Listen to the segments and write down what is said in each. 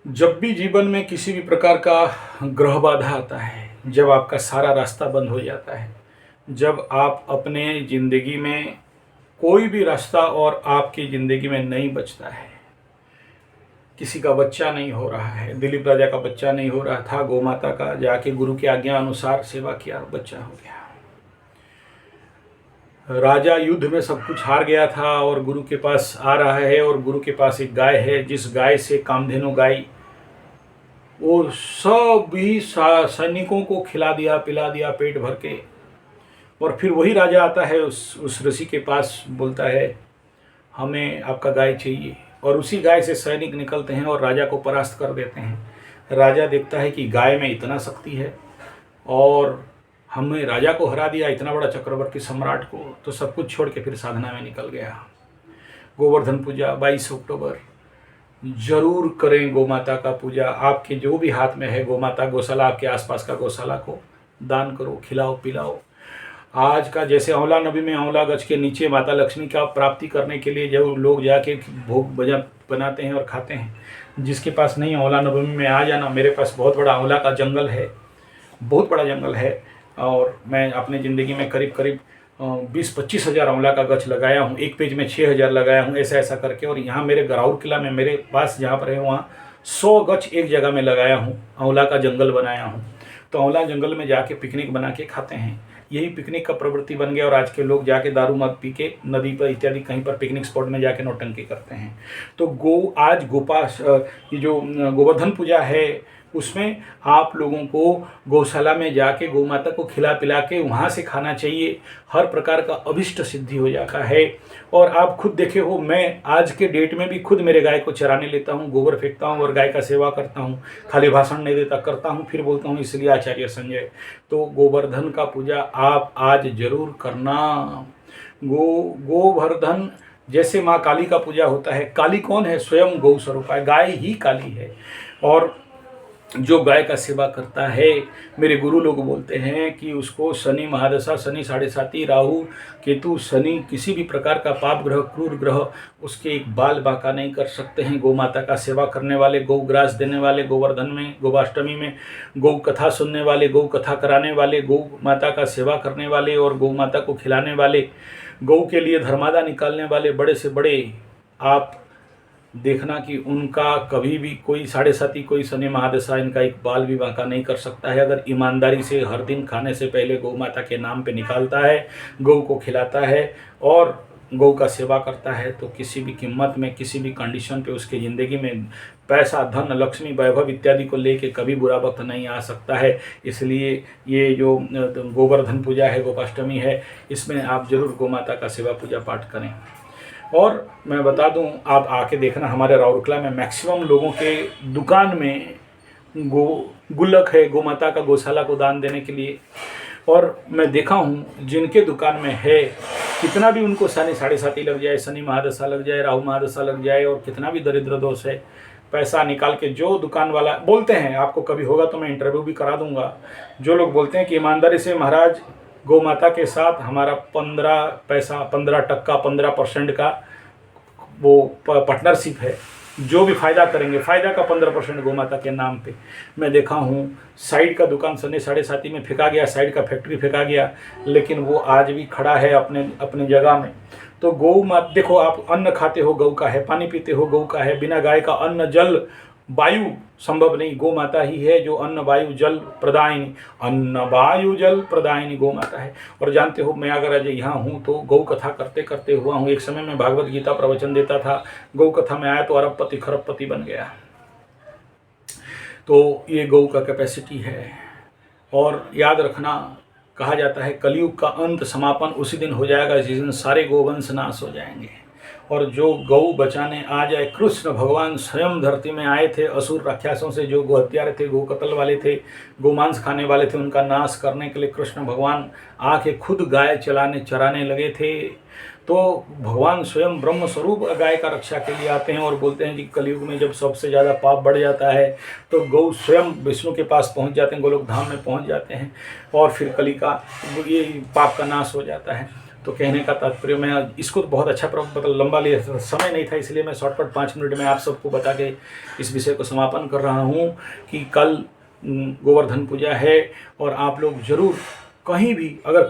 जब भी जीवन में किसी भी प्रकार का ग्रह बाधा आता है, जब आपका सारा रास्ता बंद हो जाता है, जब आप अपने ज़िंदगी में कोई भी रास्ता और आपकी ज़िंदगी में नहीं बचता है, किसी का बच्चा नहीं हो रहा है, दिलीप राजा का बच्चा नहीं हो रहा था, गौ माता का जाके गुरु की आज्ञा अनुसार सेवा किया, बच्चा हो गया। राजा युद्ध में सब कुछ हार गया था और गुरु के पास आ रहा है और गुरु के पास एक गाय है, जिस गाय से कामधेनु गाय वो सभी सैनिकों को खिला दिया पिला दिया पेट भर के। और फिर वही राजा आता है उस ऋषि के पास, बोलता है हमें आपका गाय चाहिए, और उसी गाय से सैनिक निकलते हैं और राजा को परास्त कर देते हैं। राजा देखता है कि गाय में इतना शक्ति है और हमने राजा को हरा दिया, इतना बड़ा चक्रवर्ती सम्राट को, तो सब कुछ छोड़ के फिर साधना में निकल गया। गोवर्धन पूजा 22 अक्टूबर जरूर करें। गौ माता का पूजा, आपके जो भी हाथ में है गौ माता गौशाला, आपके आसपास का गौशाला को दान करो, खिलाओ पिलाओ। आज का जैसे औला नबी में औला गज के नीचे माता लक्ष्मी का प्राप्ति करने के लिए जो लोग जाके भोग भजन बनाते हैं और खाते हैं, जिसके पास नहीं औला नबी में आ जाना। मेरे पास बहुत बड़ा औला का जंगल है, बहुत बड़ा जंगल है, और मैं अपनी ज़िंदगी में करीब करीब 20-25 हज़ार आंवला का गछ लगाया हूँ। एक पेज में 6,000 लगाया हूँ, ऐसा ऐसा करके। और यहाँ मेरे गराउर किला में मेरे पास जहाँ पर है वहाँ 100 गछ एक जगह में लगाया हूँ, आंवला का जंगल बनाया हूँ। तो आंवला जंगल में जाके पिकनिक बना के खाते हैं। यही पिकनिक का प्रवृत्ति बन गया और आज के लोग जाके दारू मद पी के नदी पर इत्यादि कहीं पर पिकनिक स्पॉट में जाके नौटंकी करते हैं। तो आज ये जो गोवर्धन पूजा है उसमें आप लोगों को गौशाला में जाके गौ माता को खिला पिला के वहाँ से खाना चाहिए। हर प्रकार का अभिष्ट सिद्धि हो जाता है। और आप खुद देखे हो, मैं आज के डेट में भी खुद मेरे गाय को चराने लेता हूँ, गोबर फेंकता हूँ और गाय का सेवा करता हूँ। खाली भाषण नहीं देता, करता हूँ, फिर बोलता हूँ, इसलिए आचार्य संजय। तो गोवर्धन का पूजा आप आज जरूर करना। गोवर्धन जैसे माँ काली का पूजा होता है। काली कौन है? स्वयं गौ स्वरूप है, गाय ही काली है। और जो गाय का सेवा करता है, मेरे गुरु लोग बोलते हैं कि उसको शनि महादशा, शनि 7.5, राहु केतु, शनि किसी भी प्रकार का पाप ग्रह, क्रूर ग्रह उसके एक बाल बांका नहीं कर सकते हैं। गौ माता का सेवा करने वाले, गौ ग्रास देने वाले, गोवर्धन में, गोपाष्टमी में गौ कथा सुनने वाले, गौ कथा कराने वाले, गौ माता का सेवा करने वाले और गौ माता को खिलाने वाले, गौ के लिए धर्मादा निकालने वाले बड़े से बड़े, आप देखना कि उनका कभी भी कोई 7.5 कोई शनि महादशा इनका एक बाल भी बांका नहीं कर सकता है। अगर ईमानदारी से हर दिन खाने से पहले गौ माता के नाम पे निकालता है, गौ को खिलाता है और गौ का सेवा करता है, तो किसी भी कीमत में, किसी भी कंडीशन पे उसकी ज़िंदगी में पैसा, धन, लक्ष्मी, वैभव इत्यादि को लेके कभी बुरा वक्त नहीं आ सकता है। इसलिए ये जो गोवर्धन पूजा है, गोपाष्टमी है, इसमें आप जरूर गौ माता का सेवा पूजा पाठ करें। और मैं बता दूं, आप आके देखना, हमारे राउरकेला में मैक्सिमम लोगों के दुकान में गुल्लक है गौ माता का गौशाला को दान देने के लिए। और मैं देखा हूं जिनके दुकान में है, कितना भी उनको शनि 7.5 लग जाए, शनि महादशा लग जाए, राहु महादशा लग जाए और कितना भी दरिद्र दोष है, पैसा निकाल के जो दुकान वाला बोलते हैं, आपको कभी होगा तो मैं इंटरव्यू भी करा दूंगा, जो लोग बोलते हैं कि ईमानदारी से महाराज गौ माता के साथ हमारा 15% का वो पार्टनरशिप है, जो भी फ़ायदा करेंगे, फ़ायदा का 15% गौ माता के नाम पे। मैं देखा हूँ साइड का दुकान शनि 7.5 में फेंका गया, साइड का फैक्ट्री फेंका गया, लेकिन वो आज भी खड़ा है अपने जगह में। तो गौ माता, देखो आप अन्न खाते हो गौ का है, पानी पीते हो गौ का है। बिना गाय का अन्न जल वायु संभव नहीं। गौ माता ही है जो अन्न वायु जल प्रदायिनी, अन्न वायु जल प्रदायिनी गौ माता है। और जानते हो, मैं अगर आज यहाँ हूँ तो गौ कथा करते करते हुआ हूँ। एक समय में भागवत गीता प्रवचन देता था, गौ कथा में आया तो अरबपति खरबपति बन गया। तो ये गौ का कैपेसिटी है। और याद रखना, कहा जाता है कलयुग का अंत समापन उसी दिन हो जाएगा जिस दिन सारे गोवंश नाश हो जाएंगे। और जो गौ बचाने आ जाए, कृष्ण भगवान स्वयं धरती में आए थे, असुर राक्षसों से जो गौ हत्यारे थे, गौ कत्ल वाले थे, गोमांस खाने वाले थे, उनका नाश करने के लिए कृष्ण भगवान आके खुद गाय चराने लगे थे। तो भगवान स्वयं ब्रह्म स्वरूप गाय का रक्षा के लिए आते हैं और बोलते हैं कि कलयुग में जब सबसे ज़्यादा पाप बढ़ जाता है तो गौ स्वयं विष्णु के पास पहुंच जाते हैं, गोलोक धाम में पहुंच जाते हैं और फिर कली का ये पाप का नाश हो जाता है। तो कहने का तात्पर्य, मैं इसको तो बहुत अच्छा मतलब लंबा लिया, समय नहीं था, इसलिए मैं शॉर्टकट 5 मिनट में आप सबको बता के इस विषय को समापन कर रहा हूँ कि कल गोवर्धन पूजा है और आप लोग जरूर कहीं भी अगर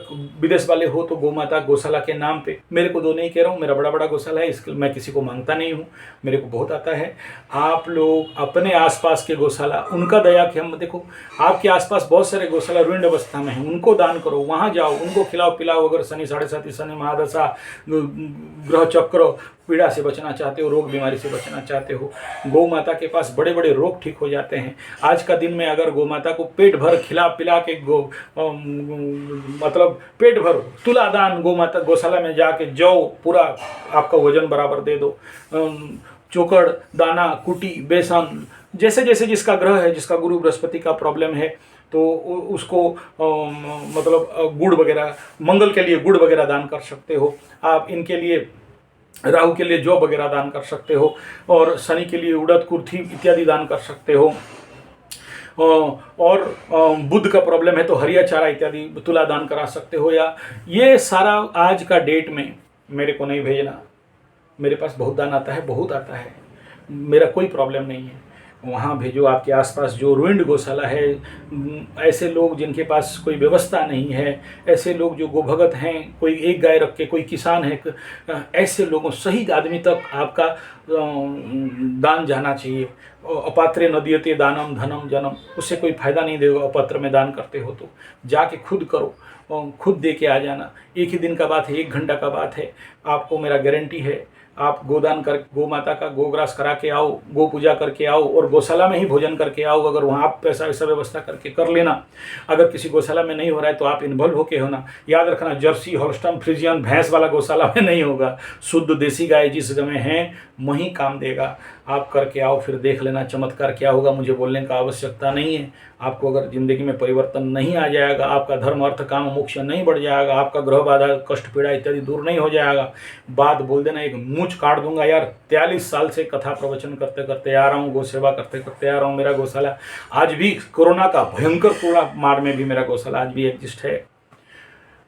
विदेश वाले हो तो गोमाता गौशाला के नाम पे, मेरे को दो नहीं कह रहा हूँ, मेरा बड़ा बड़ा गौशाला है, इसके मैं किसी को मांगता नहीं हूँ, मेरे को बहुत आता है। आप लोग अपने आसपास के गौशाला, उनका दया कि हम देखो आपके आसपास बहुत सारे गौशाला रुइंड अवस्था में हैं, उनको दान करो, वहाँ जाओ, उनको खिलाओ पिलाओ। अगर शनि 7.5 शनि महादशा ग्रह चक्र पीड़ा से बचना चाहते हो, रोग बीमारी से बचना चाहते हो, गौ माता के पास बड़े बड़े रोग ठीक हो जाते हैं। आज का दिन में अगर गौ माता को पेट भर खिला पिला के मतलब पेट भर तुला दान गौ माता गौशाला में जाके जाओ, पूरा आपका वजन बराबर दे दो, चोकर दाना कुटी बेसन, जैसे जैसे जिसका ग्रह है, जिसका गुरु बृहस्पति का प्रॉब्लम है तो उसको मतलब गुड़ वगैरह, मंगल के लिए गुड़ वगैरह दान कर सकते हो आप, इनके लिए राहु के लिए जौ वगैरह दान कर सकते हो, और शनि के लिए उड़द कुर्थी इत्यादि दान कर सकते हो, और बुध का प्रॉब्लम है तो हरिया चारा इत्यादि तुला दान करा सकते हो। या ये सारा आज का डेट में मेरे को नहीं भेजना, मेरे पास बहुत दान आता है, बहुत आता है, मेरा कोई प्रॉब्लम नहीं है, वहाँ भेजो। आपके आसपास जो रुइंड गौशाला है, ऐसे लोग जिनके पास कोई व्यवस्था नहीं है, ऐसे लोग जो गोभगत हैं, कोई एक गाय रख के, कोई किसान है, ऐसे लोगों शहीद आदमी तक आपका दान जाना चाहिए। अपात्रे न दीयते दानम धनम जनम, उससे कोई फायदा नहीं देगा। अपात्र में दान करते हो तो जाके खुद करो, खुद दे के आ जाना। एक ही दिन का बात है, 1 घंटा का बात है, आपको मेरा गारंटी है। आप गोदान कर, गौ माता का गोग्रास करा के आओ, गो पूजा करके आओ, और गौशाला में ही भोजन करके आओ। अगर वहाँ आप पैसा वैसा व्यवस्था करके कर लेना। अगर किसी गौशाला में नहीं हो रहा है तो आप इन्वॉल्व होके होना। याद रखना, जर्सी हॉल्स्टन फ्रिजियन भैंस वाला गौशाला में नहीं होगा, शुद्ध देसी गाय जिस जगह में है वहीं काम देगा। आप करके आओ, फिर देख लेना चमत्कार क्या होगा। मुझे बोलने का आवश्यकता नहीं है। आपको अगर ज़िंदगी में परिवर्तन नहीं आ जाएगा, आपका धर्म अर्थ काम मोक्ष नहीं बढ़ जाएगा, आपका ग्रह बाधा कष्ट पीड़ा इत्यादि दूर नहीं हो जाएगा, बात बोल देना, एक मूंछ काट दूंगा। यार 43 साल से कथा प्रवचन करते करते आ रहा हूँ, गौ सेवा करते करते आ रहा हूँ। मेरा गौशाला आज भी कोरोना का भयंकर कोरोना मार में भी मेरा गौशाला आज भी एग्जिस्ट है।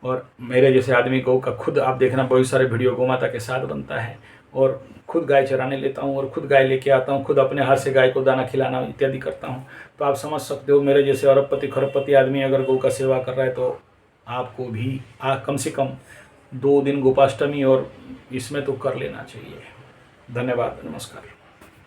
और मेरे जैसे आदमी गौ का खुद आप देखना, बहुत सारे वीडियो गौ माता के साथ बनता है, और खुद गाय चराने लेता हूँ, और खुद गाय लेके आता हूँ, खुद अपने हाथ से गाय को दाना खिलाना इत्यादि करता हूँ। तो आप समझ सकते हो, मेरे जैसे अरबपति खरबपति आदमी अगर गौ का सेवा कर रहा है तो आपको भी कम से कम 2 दिन गोपाष्टमी और इसमें तो कर लेना चाहिए। धन्यवाद, नमस्कार।